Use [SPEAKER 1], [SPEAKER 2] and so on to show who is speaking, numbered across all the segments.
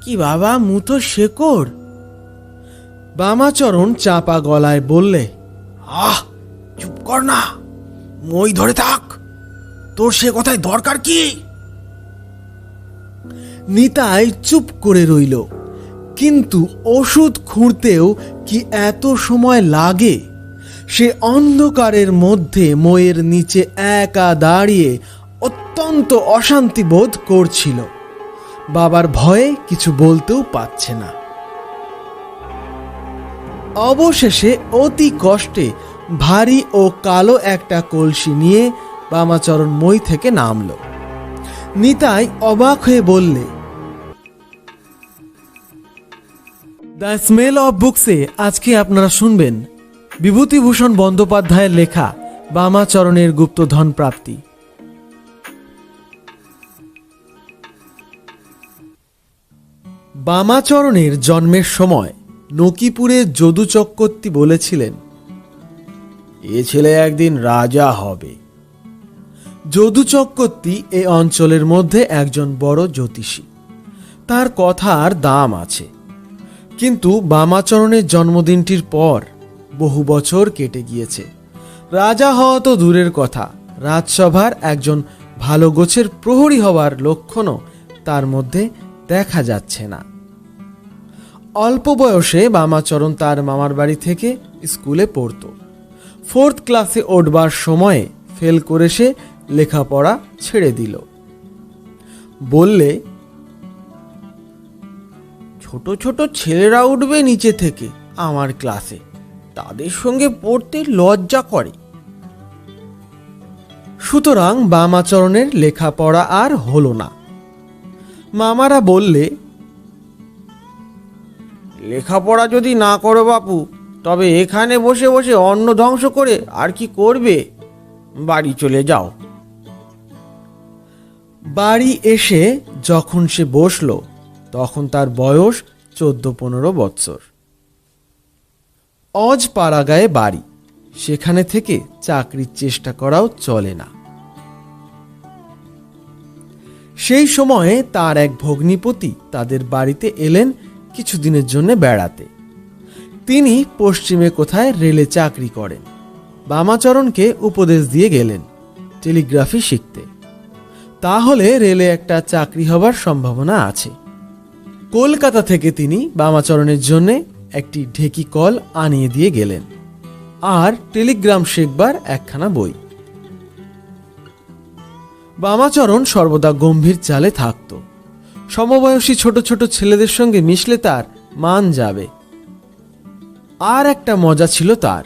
[SPEAKER 1] কি বাবা, মুতো শেকড়? বামাচরণ চাপা গলায় বললে, আহ, চুপ কর না, মই ধরে থাক, তোর সে কথায় দরকার কি? নিতাই চুপ করে রইল। কিন্তু ওষুধ খুঁড়তেও কি এত সময় লাগে? সে অন্ধকারের মধ্যে মইয়ের নিচে একা দাঁড়িয়ে অত্যন্ত অশান্তি বোধ করছিল। বাবার ভয়ে কিছু বলতেও পারছে না। অবশেষে অতি কষ্টে ভারী ও কালো একটা কলসি নিয়ে বামাচরণ মই থেকে নামল। নিতাই অবাক হয়ে বললে, দ্য স্মেল অফ বুকসে আজকে আপনারা শুনবেন বিভূতিভূষণ বন্দ্যোপাধ্যায়ের লেখা বামাচরণের গুপ্তধন প্রাপ্তি। বামাচরণের জন্মের সময় নকিপুরের যদু চক্রবর্তী বলেছিলেন, এ ছেলে একদিন রাজা হবে। যদু চক্রবর্তী এ অঞ্চলের মধ্যে একজন বড় জ্যোতিষী, তার কথার দাম আছে। কিন্তু বামাচরণের জন্মদিনটির পর বহু বছর কেটে গিয়েছে। রাজা হওয়া তো দূরের কথা, রাজসভার একজন ভালো গোছের প্রহরী হওয়ার লক্ষণও তার মধ্যে দেখা যাচ্ছে না। অল্প বয়সে বামাচরণ তার মামার বাড়ি থেকে স্কুলে পড়ত। 4th ক্লাসে উঠবার সময়ে ফেল করে সে লেখাপড়া ছেড়ে দিল। বললে, ছোট ছোট ছেলেরা উঠবে নিচে থেকে আমার ক্লাসে, তাদের সঙ্গে পড়তে লজ্জা করে। সুতরাং বামাচরণের লেখাপড়া আর হলো না। মামারা বললে, লেখাপড়া যদি না করো বাপু, তবে এখানে বসে বসে অন্ন ধ্বংস করে আর কি করবে? বাড়ি চলে যাও। বাড়ি এসে যখন সে বসল, তখন তার বয়স 14-15 বৎসর। অজপাড়াগায়ে বাড়ি, সেখানে থেকে চাকরির চেষ্টা করাও চলে না। সেই সময়ে তার এক ভগ্নিপতি তাদের বাড়িতে এলেন কিছুদিনের জন্য বেড়াতে। তিনি পশ্চিমে কোথায় রেলে চাকরি করেন। বামাচরণকে উপদেশ দিয়ে গেলেন টেলিগ্রাফি শিখতে, তাহলে রেলে একটা চাকরি হবার সম্ভাবনা আছে। কলকাতা থেকে তিনি বামাচরণের জন্য একটি ঢেকি কল আনিয়ে দিয়ে গেলেন, আর টেলিগ্রাম শেখবার একখানা বই। বামাচরণ সর্বদা গম্ভীর চালে থাকত। সমবয়সী ছোট ছোট ছেলেদের সঙ্গে মিশলে তার মান যাবে। আর একটা মজা ছিল তার,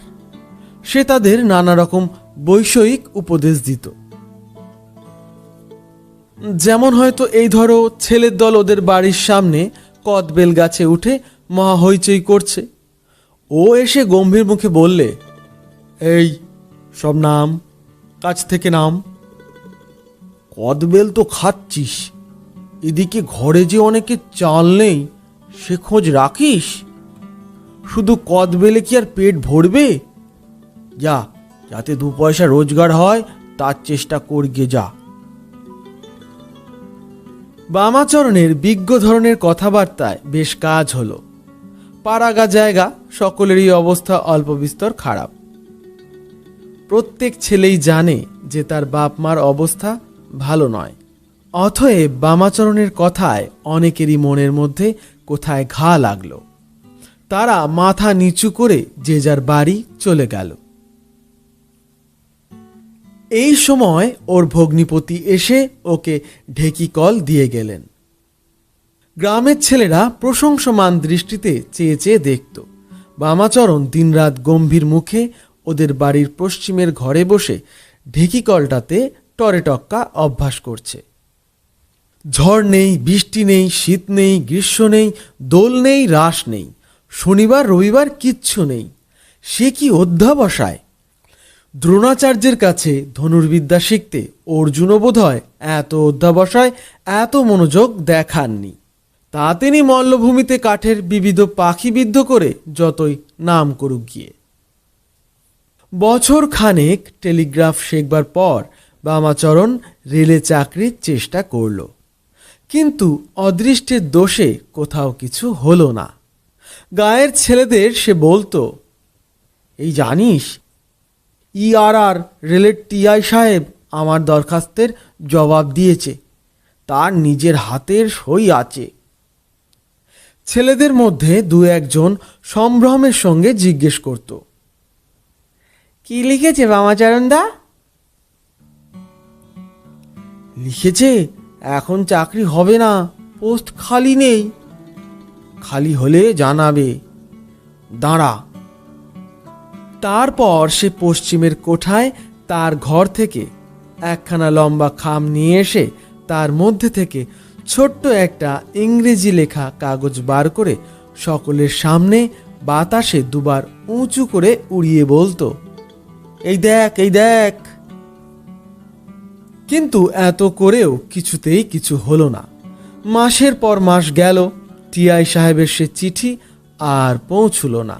[SPEAKER 1] সে তাদের নানা রকম বৈষয়িক উপদেশ দিত। যেমন হয়তো এই ধরো, ছেলের দল ওদের বাড়ির সামনে কদবেল গাছে উঠে মহা হইচই করছে। ও এসে গম্ভীর মুখে বললে, এই সব নাম, কাছ থেকে নাম। কদবেল তো খাচ্ছিস, এদিকে ঘরে যে অনেকে চাল নেই, সে খোঁজ রাখিস? শুধু কদবেলে কি আর পেট ভরবে? যা, যাতে 2 পয়সা রোজগার হয় তার চেষ্টা করগে যা। বামাচরণের বিজ্ঞ ধরনের কথাবার্তায় বেশ কাজ হলো। পাড়াগা জায়গা, সকলেরই অবস্থা অল্প বিস্তর খারাপ। প্রত্যেক ছেলেই জানে যে তার বাপ মার অবস্থা ভালো নয়। অতএব বামাচরণের কথায় অনেকেরই মনের মধ্যে কোথায় ঘা লাগলো। তারা মাথা নিচু করে যে যার বাড়ি চলে গেল। এই সময় ওর ভগ্নিপতি এসে ওকে ঢেকি কল দিয়ে গেলেন। গ্রামের ছেলেরা প্রশংসমান দৃষ্টিতে চেয়ে চেয়ে দেখত বামাচরণ দিনরাত গম্ভীর মুখে ওদের বাড়ির পশ্চিমের ঘরে বসে ঢেকি কলটাতে টরে টক্কা অভ্যাস করছে। ঝড় নেই, বৃষ্টি নেই, শীত নেই, গ্রীষ্ম নেই, দোল নেই, রাস নেই, শনিবার রবিবার কিচ্ছু নেই। সে কি অধ্যাবসায়! দ্রোণাচার্যের কাছে ধনুর্বিদ্যা শিখতে অর্জুনও বোধ হয় এত অধ্যাবসায়, এত মনোযোগ দেখাননি। তা তিনি মল্লভূমিতে কাঠের বিবিধ পাখি বিদ্ধ করে যতই নাম করুক গিয়ে। বছর খানেক টেলিগ্রাফ শেখবার পর বামাচরণ রেলে চাকরির চেষ্টা করল, কিন্তু অদৃষ্টের দোষে কোথাও কিছু হলো না। গায়ের ছেলেদের সে বলতো, এই জানিস, আর রেলের টিআই সাহেব আমার দরখাস্তের জবাব দিয়েছে, তার নিজের হাতের সই আছে। ছেলেদের মধ্যে দু একজন সম্ভ্রমের সঙ্গে জিজ্ঞেস করত, কি লিখেছে বামাচরণদা? লিখেছে, এখন চাকরি হবে না, পোস্ট খালি নেই, খালি হলে জানাবে, দাঁড়া। তারপর সে পশ্চিমের কোঠায় তার ঘর থেকে একখানা লম্বা খাম নিয়ে এসে তার মধ্যে থেকে ছোট্ট একটা ইংরেজি লেখা কাগজ বার করে সকলের সামনে বাতাসে দুবার উঁচু করে উড়িয়ে বলতো, এই দেখ, এই দেখ। কিন্তু এত করেও কিছুতেই কিছু হলো না। মাসের পর মাস গেল, টিআই সাহেবের সে চিঠি আর পৌঁছল না।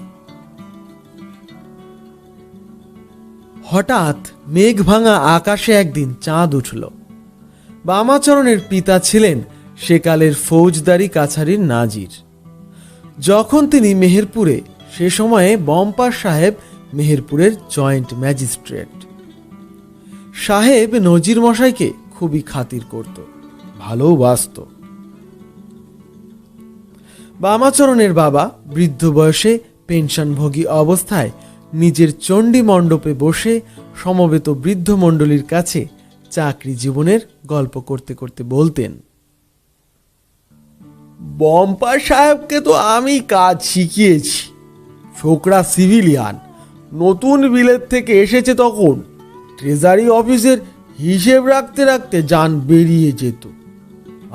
[SPEAKER 1] হঠাৎ মেঘ ভাঙা আকাশে একদিন চাঁদ উঠল। বামাচরণের পিতা ছিলেন সেকালের ফৌজদারি কাছারির নাজির। যখন তিনি মেহেরপুরে, সে সময়ে বম্পার সাহেব মেহেরপুরের জয়েন্ট ম্যাজিস্ট্রেট। সাহেব নজির মশাইকে খুবই খাতির করত, ভালোবাসত। বামাচরণের বাবা বৃদ্ধ বয়সে পেনশনভোগী অবস্থায় নিজের চণ্ডী মণ্ডপে বসে সমবেত বৃদ্ধ মণ্ডলীর কাছে চাকরি জীবনের গল্প করতে করতে বলতেন, বম্পার সাহেবকে তো আমি কাজ শিখিয়েছি। ছোকরা সিভিলিয়ান, নতুন বিলেত থেকে এসেছে, তখন ট্রেজারি অফিসের হিসেব রাখতে রাখতে জান বেরিয়ে যেত।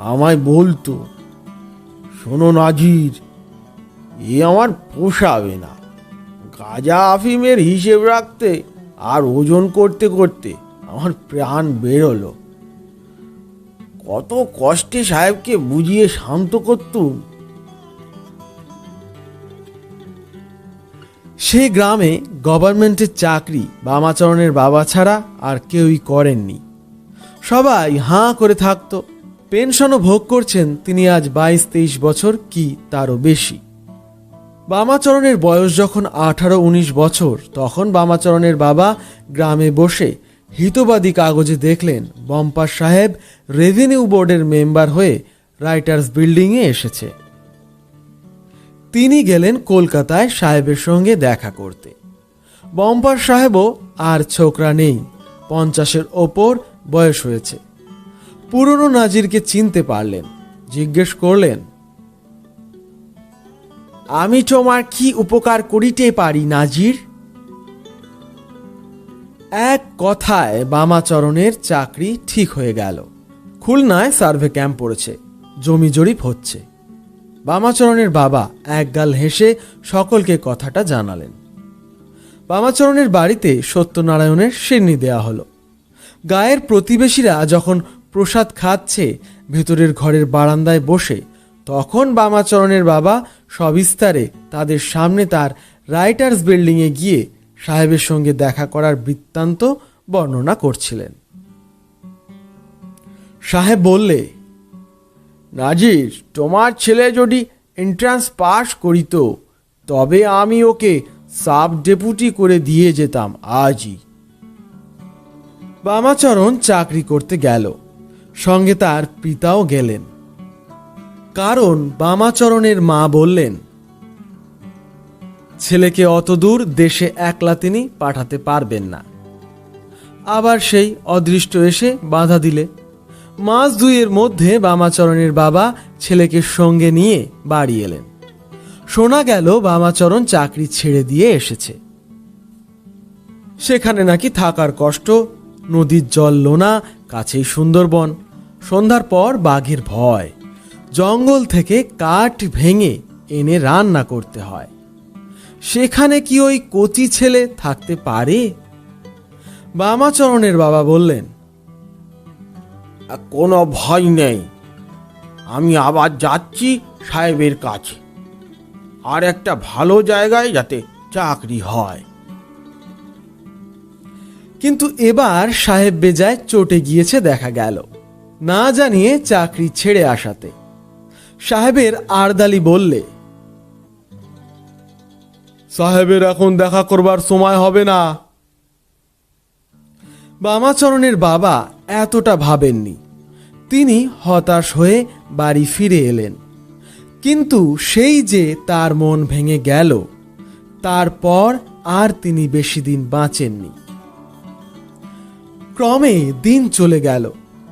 [SPEAKER 1] আমায় বলতো, শোনো নাজির, এ আমার পোষাবে না। গাঁজা আফিমের হিসেব রাখতে আর ওজন করতে করতে আমার প্রাণ বেরোলো। কত কষ্টে সাহেবকে বুঝিয়ে শান্ত করতুম। সে গ্রামে গভর্নমেন্টের চাকরি বামাচরণের বাবা ছাড়া আর কেউই করেননি। সবাই হাঁ করে থাকত। পেনশনও ভোগ করছেন তিনি আজ 22-23 বছর কি তারও বেশি। বামাচরণের বয়স যখন 18-19 বছর, তখন বামাচরণের বাবা গ্রামে বসে হিতবাদী কাগজে দেখলেন বম্পার সাহেব রেভিনিউ বোর্ডের মেম্বার হয়ে রাইটার্স বিল্ডিংয়ে এসেছে। তিনি গেলেন কলকাতায় সাহেবের সঙ্গে দেখা করতে। বম্পার সাহেবও আর ছোকরা নেই, 50-এর ওপর বয়স হয়েছে। পুরনো নাজিরকে চিনতে পারলেন, জিজ্ঞেস করলেন, আমি তোমার কি উপকার করিতে পারি নাজির? এক কথায় বামাচরণের চাকরি ঠিক হয়ে গেল। খুলনায় সার্ভে ক্যাম্প পড়েছে, জমি জরিপ হচ্ছে। বামাচরণের বাবা একগাল হেসে সকলকে কথাটা জানালেন। বামাচরণের বাড়িতে সত্যনারায়ণের সিন্নি দেয়া হলো। গায়ের প্রতিবেশীরা যখন প্রসাদ খাচ্ছে ভেতরের ঘরের বারান্দায় বসে, তখন বামাচরণের বাবা সবিস্তারে তাদের সামনে তার রাইটার্স বিল্ডিংয়ে গিয়ে সাহেবের সঙ্গে দেখা করার বৃত্তান্ত বর্ণনা করছিলেন। সাহেব বললে, নাজির, তোমার ছেলে যদি এন্ট্রান্স পাশ করিত, তবে আমি ওকে সাব ডেপুটি করে দিয়ে যেতাম আজই। বামাচরণ চাকরি করতে গেল, সঙ্গে তার পিতাও গেলেন। কারণ বামাচরণের মা বললেন, ছেলেকে অত দূর দেশে একলা তিনি পাঠাতে পারবেন না। আবার সেই অদৃষ্ট এসে বাধা দিলে। মাস দুইয়ের মধ্যে বামাচরণের বাবা ছেলেকে সঙ্গে নিয়ে বাড়ি এলেন। শোনা গেল বামাচরণ চাকরি ছেড়ে দিয়ে এসেছে। সেখানে নাকি থাকার কষ্ট, নদীর জল লোনা, কাছেই সুন্দরবন, সন্ধ্যার পর বাঘের ভয়, জঙ্গল থেকে কাঠ ভেঙে এনে রান্না করতে হয়। সেখানে কি ওই কচি ছেলে থাকতে পারে? বামাচরণের বাবা বললেন, কোনো ভয় নেই, আমি আবার যাচ্ছি সাহেবের কাছে, আর একটা ভালো জায়গায় যাতে চাকরি হয়। কিন্তু এবার সাহেব বেজায় চটে গিয়েছে দেখা গেল। না জানিয়ে চাকরি ছেড়ে আসাতে। সাহেবের আরদালি বললে, সাহেবের এখন দেখা করবার সময় হবে না। বামাচরণের বাবা এতটা ভাবেননি। তিনি হতাশ হয়ে বাড়ি ফিরে এলেন। কিন্তু সেই যে তার মন ভেঙে গেল, তারপর আর তিনি বেশি দিন বাঁচেননি। ক্রমে দিন চলে গেল।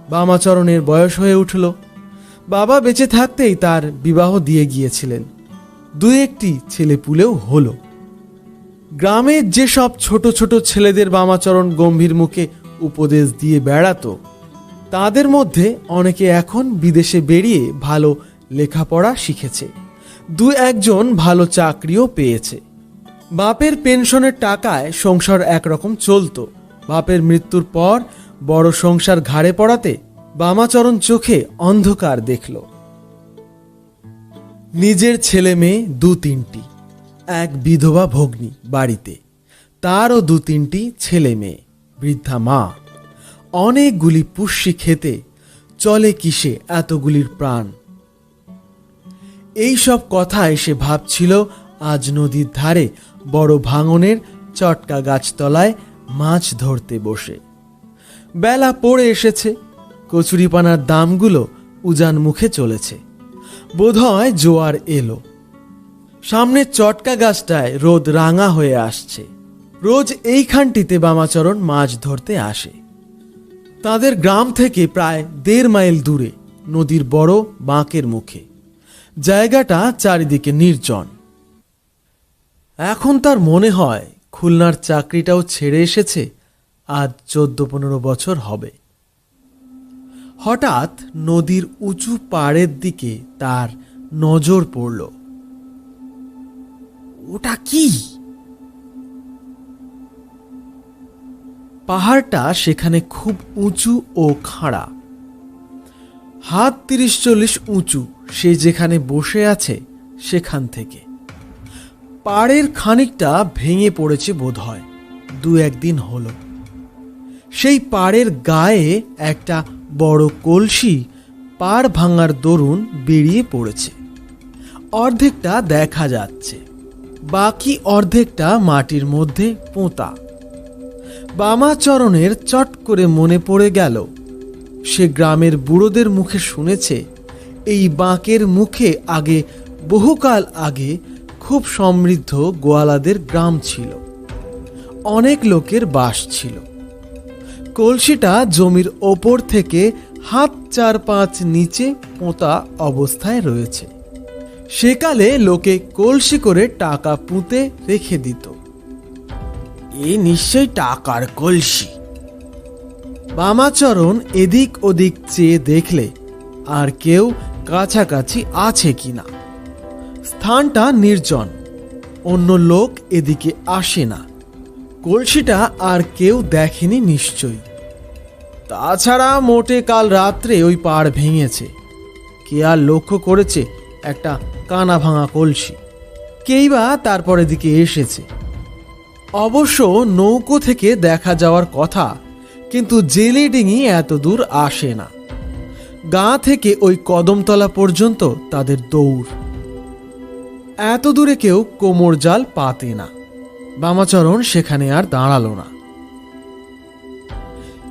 [SPEAKER 1] বামাচরণের বয়স হয়ে উঠল। বাবা বেঁচে থাকতেই তার বিবাহ দিয়ে গিয়েছিলেন। দু একটি ছেলেপুলেও হলো। গ্রামের যেসব ছোট ছোট ছেলেদের বামাচরণ গম্ভীর মুখে উপদেশ দিয়ে বেড়াতো, তাদের মধ্যে অনেকে এখন বিদেশে বেরিয়ে ভালো লেখাপড়া শিখেছে। দু একজন ভালো চাকরিও পেয়েছে। বাপের পেনশনের টাকায় সংসার একরকম চলতো। বাপের মৃত্যুর পর বড় সংসার ঘাড়ে পড়াতে বামাচরণ চোখে অন্ধকার দেখল। নিজের ছেলে মেয়ে দু তিনটি, এক বিধবা ভগ্নী বাড়িতে, তারও দু তিনটি ছেলে মেয়ে, বৃদ্ধা মা, অনেকগুলি পুষ্যি খেতে, চলে কিসে এতগুলির প্রাণ। এই সব কথা এসে ভাবছিল আজ নদীর ধারে বড় ভাঙনের চটকা গাছতলায় মাছ ধরতে বসে। বেলা পড়ে এসেছে। কচুরিপানার দামগুলো উজান মুখে চলেছে। বোধহয় জোয়ার এলো। সামনের চটকা গাছটায় রোদ রাঙা হয়ে আসছে। রোজ এইখানটিতে বামাচরণ মাছ ধরতে আসে। তাদের গ্রাম থেকে প্রায় 1.5 মাইল দূরে, নদীর বড় বাঁকের মুখে। জায়গাটা চারিদিকে নির্জন। এখন তার মনে হয় খুলনার চাকরিটাও ছেড়ে এসেছে আজ 14-15 বছর হবে। হঠাৎ নদীর উঁচু পাড়ের দিকে তার নজর পড়ল। ওটা কি? পাহাড়টা সেখানে খুব উঁচু ও খাড়া। হাত 30-40 উঁচু সে যেখানে বসে আছে সেখান থেকে। পাড়ের খানিকটা ভেঙে পড়েছে বোধহয়, 2-1 দিন হলো। সেই পাড়ের গায়ে একটা বড় কলসি পাড় ভাঙার দরুন বেরিয়ে পড়েছে। অর্ধেকটা দেখা যাচ্ছে, বাকি অর্ধেকটা মাটির মধ্যে পোঁতা। বামাচরণের চট করে মনে পড়ে গেল, সে গ্রামের বুড়োদের মুখে শুনেছে এই বাঁকের মুখে আগে, বহুকাল আগে, খুব সমৃদ্ধ গোয়ালাদের গ্রাম ছিল। অনেক লোকের বাস ছিল। কলসিটা জমির ওপর থেকে হাত 4-5 নিচে পোঁতা অবস্থায় রয়েছে। সেকালে লোকে কলসি করে টাকা পুঁতে রেখে দিত। এ নিশ্চয়ই টাকার কলসি। বামাচরণ এদিক ওদিক চেয়ে দেখলে আর কেউ কাছাকাছি আছে কিনা। স্থানটা নির্জন, অন্য লোক এদিকে আসে না। কলসিটা আর কেউ দেখেনি নিশ্চয়ই। তাছাড়া মোটে কাল রাত্রে ওই পাড় ভেঙেছে। কে আর লক্ষ্য করেছে একটা কানা ভাঙা কলসি? কেই বা তারপর এদিকে এসেছে। অবশ্য নৌকো থেকে দেখা যাওয়ার কথা, কিন্তু জেলে ডিঙি এত দূর আসে না। গা থেকে ওই কদমতলা পর্যন্ত তাদের দৌড়। এত দূরে কেউ কোমর জাল পাতে না। বামাচরণ সেখানে আর দাঁড়ালো না।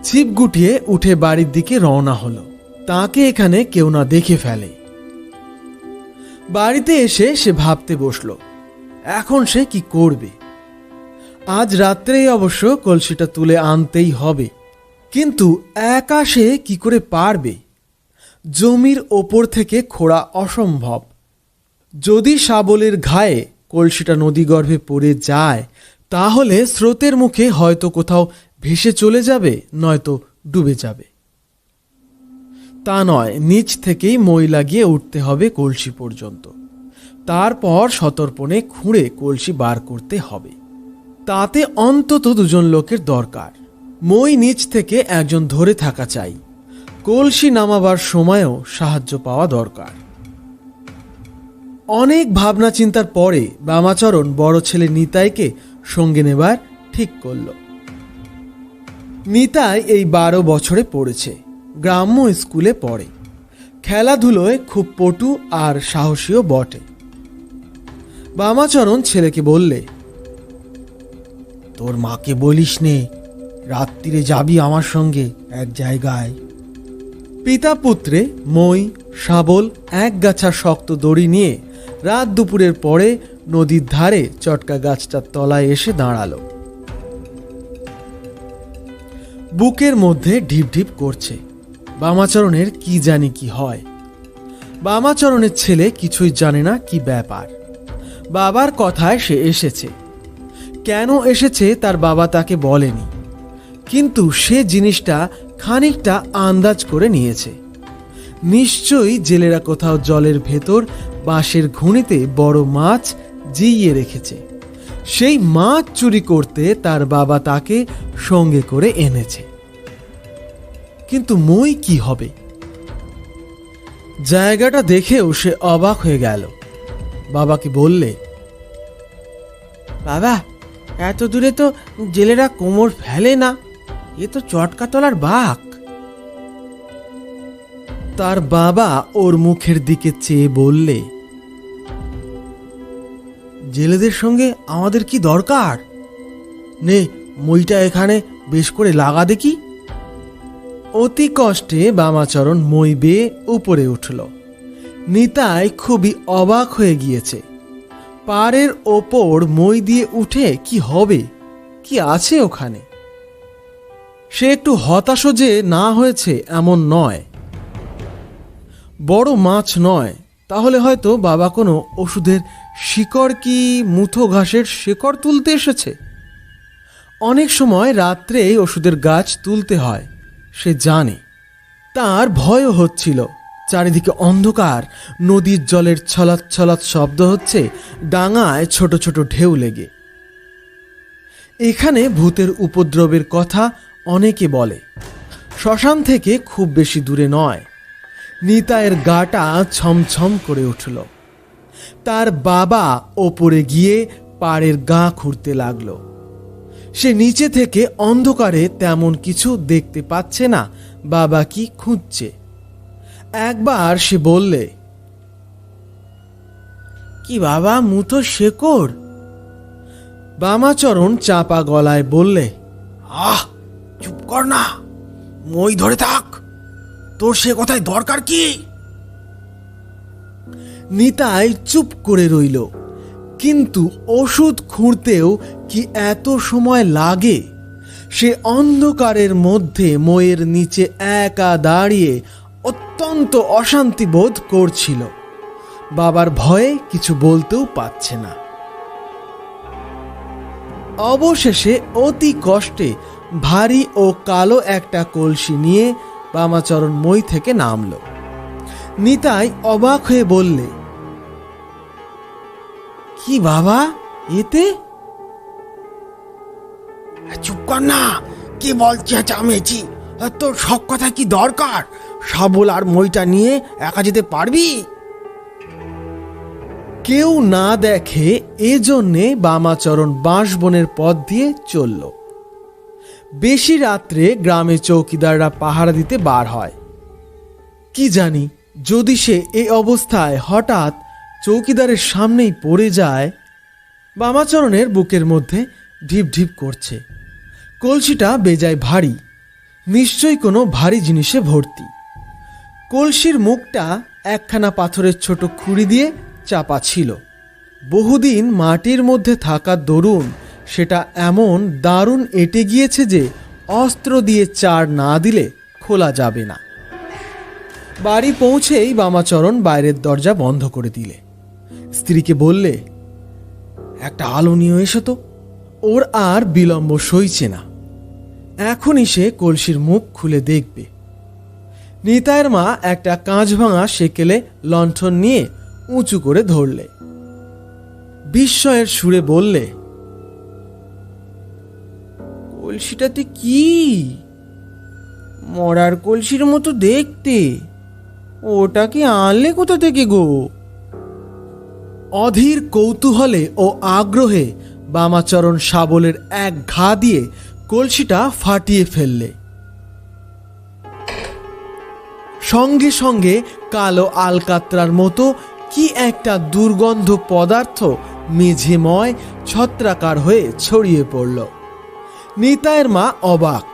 [SPEAKER 1] ছিপ গুটিয়ে উঠে বাড়ির দিকে রওনা হলো, তাকে এখানে কেউ না দেখে ফেলে। বাড়িতে এসে সে ভাবতে বসল, এখন সে কি করবে। আজ রাত্রেই অবশ্য কলসিটা তুলে আনতেই হবে, কিন্তু একা সে কি করে পারবে? জমির ওপর থেকে খোঁড়া অসম্ভব। যদি শাবলের ঘায়ে কলসিটা নদীগর্ভে পড়ে যায়, তাহলে স্রোতের মুখে হয়তো কোথাও ভেসে চলে যাবে, নয়তো ডুবে যাবে। তা নয়, নিচ থেকেই মই লাগিয়ে উঠতে হবে কলসি পর্যন্ত। তারপর সতর্পণে খুঁড়ে কলসি বার করতে হবে। তাতে অন্তত 2জন লোকের দরকার। মই নিচ থেকে একজন ধরে থাকা চাই। কলসি নামাবার সময়ও সাহায্য পাওয়া দরকার। অনেক ভাবনা চিন্তার পরে বামাচরণ বড় ছেলে নিতাইকে সঙ্গে নেবার ঠিক করল। নিতাই এই 12 বছরে পড়েছে। গ্রাম্য স্কুলে পড়ে, খেলাধুলোয় খুব পটু আর সাহসীও বটে। বামাচরণ ছেলেকে বললে, তোর মাকে বলিস নে রাত্রিরে যাবি আমার সঙ্গে এক জায়গায়। পিতা পুত্রে মই, শাবল, এক গাছা শক্ত দড়ি নিয়ে রাত দুপুরের পরে নদীর ধারে চটকা গাছটার তলায় এসে দাঁড়ালো। বুকের মধ্যে ঢিপ ঢিপ করছে, বামাচরণের কি জানি কি হয়। বামাচরণের ছেলে কিছুই জানে না কি ব্যাপার। বাবার কথায় সে এসেছে, কেন এসেছে তার বাবা তাকে বলেনি, কিন্তু সে জিনিসটা খানিকটা আন্দাজ করে নিয়েছে। নিশ্চয়ই জেলেরা কোথাও জলের ভেতর বাঁশের ঘুনিতে বড় মাছ জিইয়ে রেখেছে, সেই মাছ চুরি করতে তার বাবা তাকে সঙ্গে করে এনেছে। কিন্তু মই কি হবে? জায়গাটা দেখেও সে অবাক হয়ে গেল। বাবাকে বললে, বাবা, এত দূরে তো জেলেরা কোমর ফেলে না, এ তো চটকাতলার বাঘ। তার বাবা ওর মুখের দিকে চেয়ে বললে, জেলেদের সঙ্গে আমাদের কি দরকার? নে মইটা এখানে বেশ করে লাগা দেখি। অতি কষ্টে বামাচরণ মই বেয়ে উপরে উঠল। নিতাই খুবই অবাক হয়ে গিয়েছে। পাড়ের ওপর মই দিয়ে উঠে কি হবে, কি আছে ওখানে? সে একটু হতাশ যে না হয়েছে এমন নয়। বড় মাছ নয়, তাহলে হয়তো বাবা কোনো ওষুধের শিকড় কি মুথো ঘাসের শিকড় তুলতে এসেছে। অনেক সময় রাত্রে ওষুধের গাছ তুলতে হয়, সে জানে। তার ভয়ও হচ্ছিল। চারিদিকে অন্ধকার, নদীর জলের ছলাৎ ছলাৎ শব্দ হচ্ছে, ডাঙায় ছোট ছোট ঢেউ লেগে। এখানে ভূতের উপদ্রবের কথা অনেকে বলে। শ্মশান থেকে খুব বেশি দূরে নয়। নিতাইয়ের গাটা ছমছম করে উঠল। তার বাবা ওপরে গিয়ে পাড়ের গা খুঁড়তে লাগলো। সে নিচে থেকে অন্ধকারে তেমন কিছু দেখতে পাচ্ছে না বাবা কি খুঁজছে। একবার সে বললে, কি বাবা, মুথো শেকড়? বামাচরণ চাপা গলায় বললে, আহ, চুপ কর না, মই ধরে থাক, তোর সে কথায় দরকার কি? নিতাই চুপ করে রইল। কিন্তু ওষুধ খুঁড়তেও কি এত সময় লাগে? সে অন্ধকারের মধ্যে মইয়ের নিচে একা দাঁড়িয়ে অত্যন্ত অশান্তি বোধ করছিল। বাবার ভয়ে কিছু বলতেও পারছে না। অবশেষে অতি কষ্টে ভারী ও কালো একটা কলসি নিয়ে বামাচরণ মই থেকে নামল। নিতাই অবাক হয়ে বললে, কি বাবা এতে? চুপ কর না, কি বলছি চামেছি, তোর সব কথা কি দরকার? শাবল আর মইটা নিয়ে একা যেতে পারবি? কেউ না দেখে এজন্যে বামাচরণ বাঁশবনের পথ দিয়ে চলল। বেশি রাত্রে গ্রামে চৌকিদাররা পাহারা দিতে বার হয়। কি জানি, যদি সে এই অবস্থায় হঠাৎ চৌকিদারের সামনেই পড়ে যায়। বামাচরণের বুকের মধ্যে ঢিপ ঢিপ করছে। কলসিটা বেজায় ভারী, নিশ্চয়ই কোনো ভারী জিনিসে ভর্তি। কলসির মুখটা একখানা পাথরের ছোট খুঁড়ি দিয়ে চাপা ছিল। বহুদিন মাটির মধ্যে থাকার দরুন সেটা এমন দারুণ এঁটে গিয়েছে যে অস্ত্র দিয়ে চার না দিলে খোলা যাবে না। বাড়ি পৌঁছেই বামাচরণ বাইরের দরজা বন্ধ করে দিলে। স্ত্রীকে বললে, একটা আলো নিয়ে এসো তো। ওর আর বিলম্ব সইছে না, এখনই সে কলসির মুখ খুলে দেখবে। নিতাইয়ের মা একটা কাঁচ ভাঙা সেকেলে লণ্ঠন নিয়ে উঁচু করে ধরলে। বিস্ময়ের সুরে বললে, কলসিটাতে কি? মরার কলসির মতো দেখতে, ওটাকে আনলে কোথা থেকে গো? অধীর কৌতূহলে ও আগ্রহে বামাচরণ শাবলের এক ঘা দিয়ে কলসিটা ফাটিয়ে ফেললে। সঙ্গে সঙ্গে কালো আলকাত্রার মতো কি একটা দুর্গন্ধ পদার্থ মেঝেময় ছত্রাকার হয়ে ছড়িয়ে পড়ল। নিতাইয়ের মা অবাক।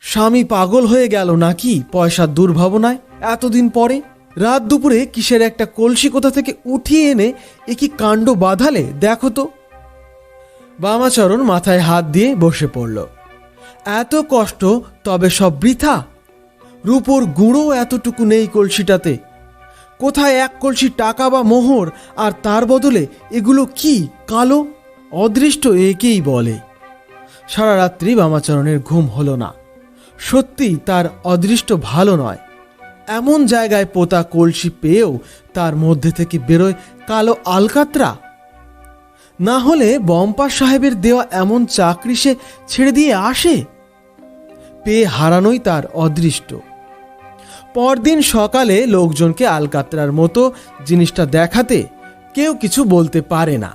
[SPEAKER 1] স্বামী পাগল হয়ে গেল নাকি পয়সার দুর্ভাবনায়? এতদিন পরে রাত দুপুরে কিসের একটা কলসি কোথা থেকে উঠিয়ে এনে এ কি কাণ্ড বাঁধালে দেখো তো। বামাচরণ মাথায় হাত দিয়ে বসে পড়ল। এত কষ্ট, তবে সব বৃথা? রূপোর গুঁড়ো এতটুকু নেই কলসিটাতে। কোথায় এক কলসি টাকা বা মোহর, আর তার বদলে এগুলো কি কালো অদৃষ্ট, একেই বলে। সারা রাত্রি বামাচরণের ঘুম হলো না। সত্যি তার অদৃষ্ট ভালো নয়। এমন জায়গায় পোতা কলসি পেয়েও তার মধ্যে থেকে বেরোয় কালো আলকাত্রা। না হলে বম্পা সাহেবের দেওয়া এমন চাকরি সে ছেড়ে দিয়ে আসে? পেয়ে হারানোই তার অদৃষ্ট। পরদিন সকালে লোকজনকে আলকাত্রার মতো জিনিসটা দেখাতে কেউ কিছু বলতে পারে না।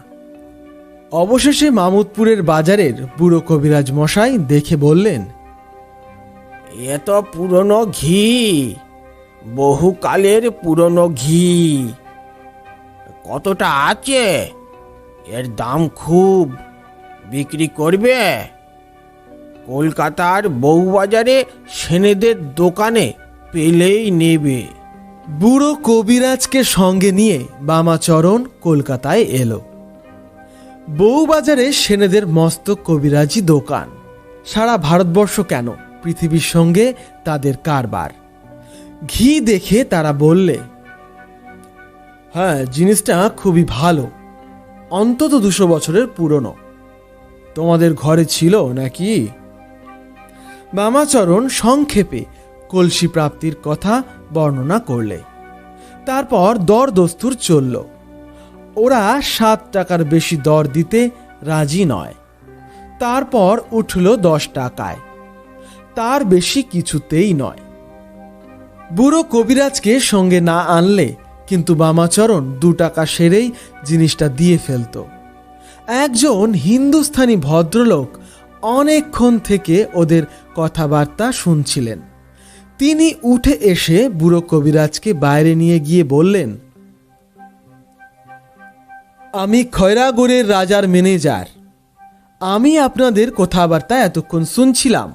[SPEAKER 1] অবশেষে মামুদপুরের বাজারের বুড়ো কবিরাজ মশাই দেখে বললেন,
[SPEAKER 2] এ তো পুরনো ঘি, বহুকালের পুরনো ঘি। কতটা আছে? এর দাম খুব, বিক্রি করবে? কলকাতার বউবাজারে সেনেদের দোকানে পেলেই নেবে।
[SPEAKER 1] বুড়ো কবিরাজকে সঙ্গে নিয়ে বামাচরণ কলকাতায় এলো। বউবাজারে সেনেদের মস্ত কবিরাজি দোকান। সারা ভারতবর্ষ কেন, পৃথিবীর সঙ্গে তাদের কারবার। ঘি দেখে তারা বললে, হ্যাঁ, জিনিসটা খুবই ভালো, অন্তত 200 বছরের পুরনো। তোমাদের ঘরে ছিল নাকি? বামাচরণ সংক্ষেপে কলসি প্রাপ্তির কথা বর্ণনা করলে। তারপর দর দস্তুর চলল। ওরা 7 টাকার বেশি দর দিতে রাজি নয়। তারপর উঠল 10 টাকায়। তার বেশি কিছুতেই নয়। বুড়ো কবিরাজকে সঙ্গে না আনলে কিন্তু বামাচরণ 2 টাকা সেরেই জিনিসটা দিয়ে ফেলত। একজন হিন্দুস্থানি ভদ্রলোক অনেকক্ষণ থেকে ওদের কথাবার্তা শুনছিলেন। তিনি উঠে এসে বুড়ো কবিরাজকে বাইরে নিয়ে গিয়ে বললেন, আমি খয়রাগড়ের রাজার ম্যানেজার। আমি আপনাদের কথাবার্তা এতক্ষণ শুনছিলাম।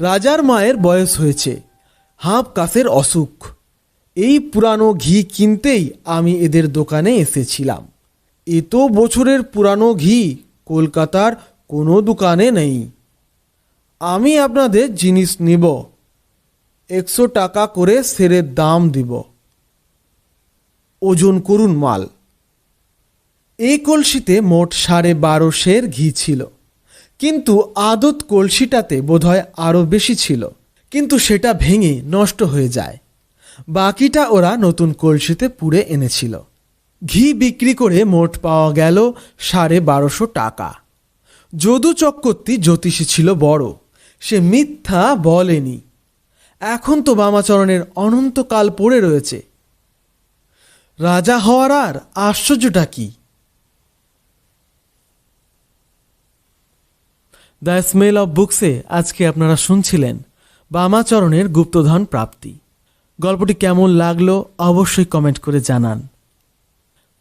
[SPEAKER 1] রাজার মায়ের বয়স হয়েছে, হাঁপ কাশির অসুখ। এই পুরানো ঘি কিনতেই আমি এদের দোকানে এসেছিলাম। এত বছরের পুরানো ঘি কলকাতার কোনো দোকানে নেই। আমি আপনাদের জিনিস নিব, 100 টাকা করে সেরের দাম দিব। ওজন করুন মাল। এই কলসিতে মোট 12.5 সের ঘি ছিল, কিন্তু আদত কলসিটাতে বোধহয় আরও বেশি ছিল, কিন্তু সেটা ভেঙে নষ্ট হয়ে যায়। বাকিটা ওরা নতুন কলসিতে পুড়ে এনেছিল। ঘি বিক্রি করে মোট পাওয়া গেল 1250 টাকা। যদু চক্রবর্তী জ্যোতিষী ছিল বড়, সে মিথ্যা বলেনি। এখন তো বামাচরণের অনন্তকাল পড়ে রয়েছে। রাজা হওয়ার আর আশ্চর্যটা কি? দ্য স্মেল অব বুকসে আজকে আপনারা শুনছিলেন বামাচরণের গুপ্তধন প্রাপ্তি। গল্পটি কেমন লাগলো অবশ্যই কমেন্ট করে জানান।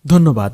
[SPEAKER 1] ধন্যবাদ।